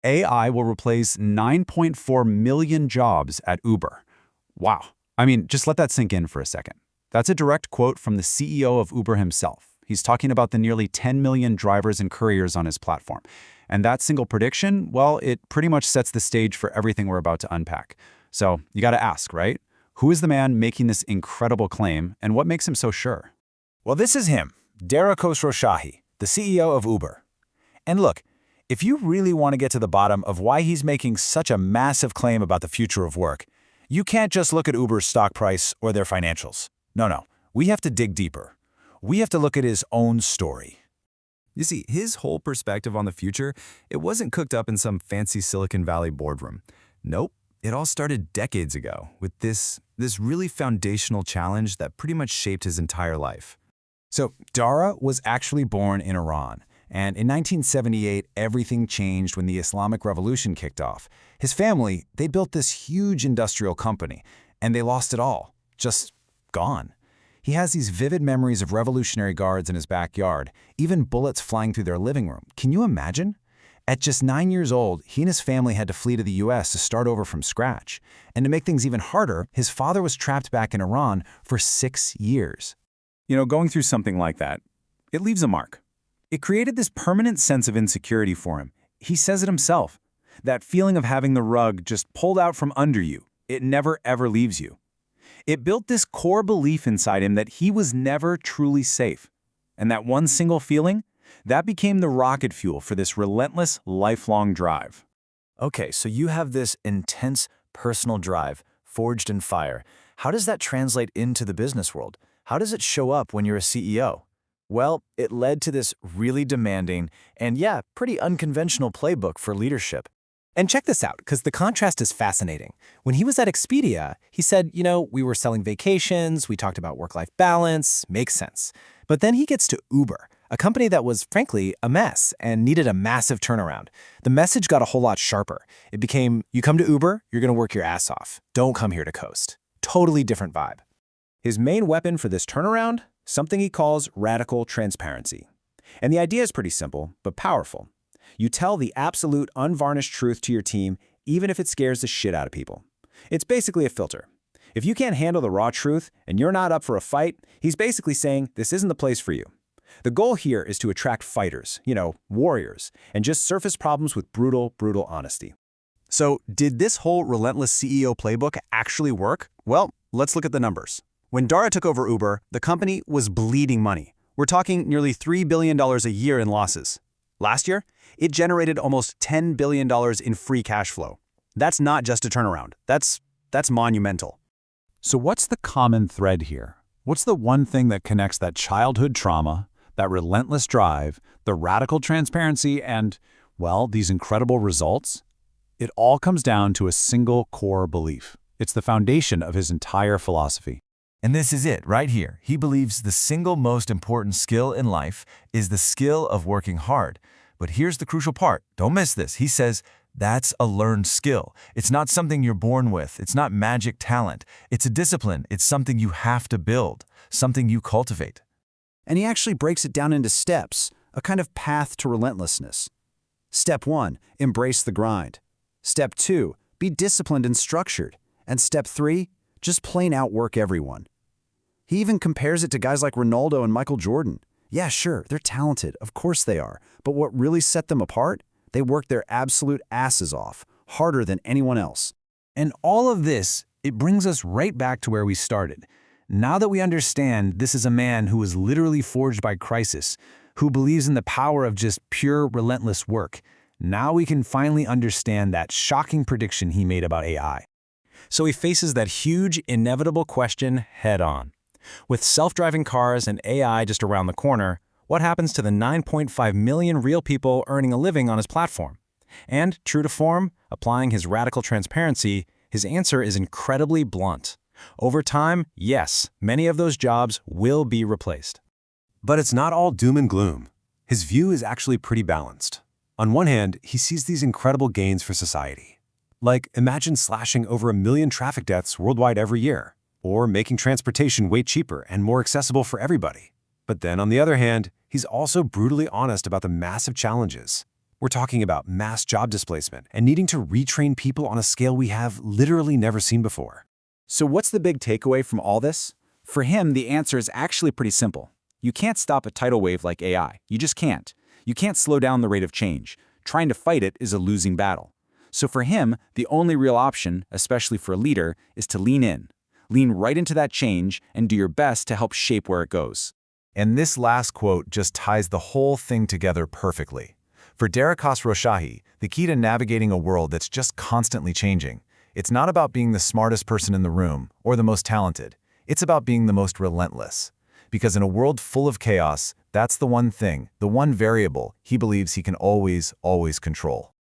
AI will replace 9.4 million jobs at Uber. Wow. I mean, just let that sink in for a second. That's a direct quote from the CEO of Uber himself. He's talking about the nearly 10 million drivers and couriers on his platform. And that single prediction, well, it pretty much sets the stage for everything we're about to unpack. So you got to ask, right? Who is the man making this incredible claim, and what makes him so sure? Well, this is him, Dara Khosrowshahi, the CEO of Uber. And look, if you really want to get to the bottom of why he's making such a massive claim about the future of work, you can't just look at Uber's stock price or their financials. No, we have to dig deeper. We have to look at his own story. You see, his whole perspective on the future, it wasn't cooked up in some fancy Silicon Valley boardroom. Nope, it all started decades ago with this really foundational challenge that pretty much shaped his entire life. So Dara was actually born in Iran, and in 1978, everything changed when the Islamic Revolution kicked off. His family, they built this huge industrial company, and they lost it all, just gone. He has these vivid memories of Revolutionary Guards in his backyard, even bullets flying through their living room. Can you imagine? At just 9 years old, he and his family had to flee to the US to start over from scratch. And to make things even harder, his father was trapped back in Iran for 6 years. You know, going through something like that, it leaves a mark. It created this permanent sense of insecurity for him. He says it himself. That feeling of having the rug just pulled out from under you. It never ever leaves you. It built this core belief inside him that he was never truly safe. And that one single feeling, that became the rocket fuel for this relentless, lifelong drive. Okay, so you have this intense personal drive, forged in fire. How does that translate into the business world? How does it show up when you're a CEO? Well, it led to this really demanding and, yeah, pretty unconventional playbook for leadership. And check this out, because the contrast is fascinating. When he was at Expedia, he said, we were selling vacations, we talked about work-life balance, makes sense. But then he gets to Uber, a company that was, frankly, a mess and needed a massive turnaround. The message got a whole lot sharper. It became, you come to Uber, you're going to work your ass off. Don't come here to coast. Totally different vibe. His main weapon for this turnaround? Something he calls radical transparency. And the idea is pretty simple, but powerful. You tell the absolute unvarnished truth to your team, even if it scares the shit out of people. It's basically a filter. If you can't handle the raw truth and you're not up for a fight, he's basically saying this isn't the place for you. The goal here is to attract fighters, warriors, and just surface problems with brutal honesty. So, did this whole relentless CEO playbook actually work? Well, let's look at the numbers. When Dara took over Uber, the company was bleeding money. We're talking nearly $3 billion a year in losses. Last year, it generated almost $10 billion in free cash flow. That's not just a turnaround. That's monumental. So what's the common thread here? What's the one thing that connects that childhood trauma, that relentless drive, the radical transparency, and, well, these incredible results? It all comes down to a single core belief. It's the foundation of his entire philosophy. And this is it, right here. He believes the single most important skill in life is the skill of working hard. But here's the crucial part. Don't miss this. He says, that's a learned skill. It's not something you're born with. It's not magic talent. It's a discipline. It's something you have to build, something you cultivate. And he actually breaks it down into steps, a kind of path to relentlessness. Step 1, embrace the grind. Step 2, be disciplined and structured. And step 3, just plain outwork everyone. He even compares it to guys like Ronaldo and Michael Jordan. Yeah, sure, they're talented, of course they are. But what really set them apart? They worked their absolute asses off, harder than anyone else. And all of this, it brings us right back to where we started. Now that we understand this is a man who was literally forged by crisis, who believes in the power of just pure, relentless work, now we can finally understand that shocking prediction he made about AI. So he faces that huge, inevitable question head-on. With self-driving cars and AI just around the corner, what happens to the 9.5 million real people earning a living on his platform? And, true to form, applying his radical transparency, his answer is incredibly blunt. Over time, yes, many of those jobs will be replaced. But it's not all doom and gloom. His view is actually pretty balanced. On one hand, he sees these incredible gains for society. Like, imagine slashing over 1 million traffic deaths worldwide every year, or making transportation way cheaper and more accessible for everybody. But then, on the other hand, he's also brutally honest about the massive challenges. We're talking about mass job displacement and needing to retrain people on a scale we have literally never seen before. So what's the big takeaway from all this? For him, the answer is actually pretty simple. You can't stop a tidal wave like AI. You just can't. You can't slow down the rate of change. Trying to fight it is a losing battle. So for him, the only real option, especially for a leader, is to lean in. Lean right into that change and do your best to help shape where it goes. And this last quote just ties the whole thing together perfectly. For Dara Khosrowshahi, the key to navigating a world that's just constantly changing, it's not about being the smartest person in the room or the most talented. It's about being the most relentless. Because in a world full of chaos, that's the one thing, the one variable he believes he can always control.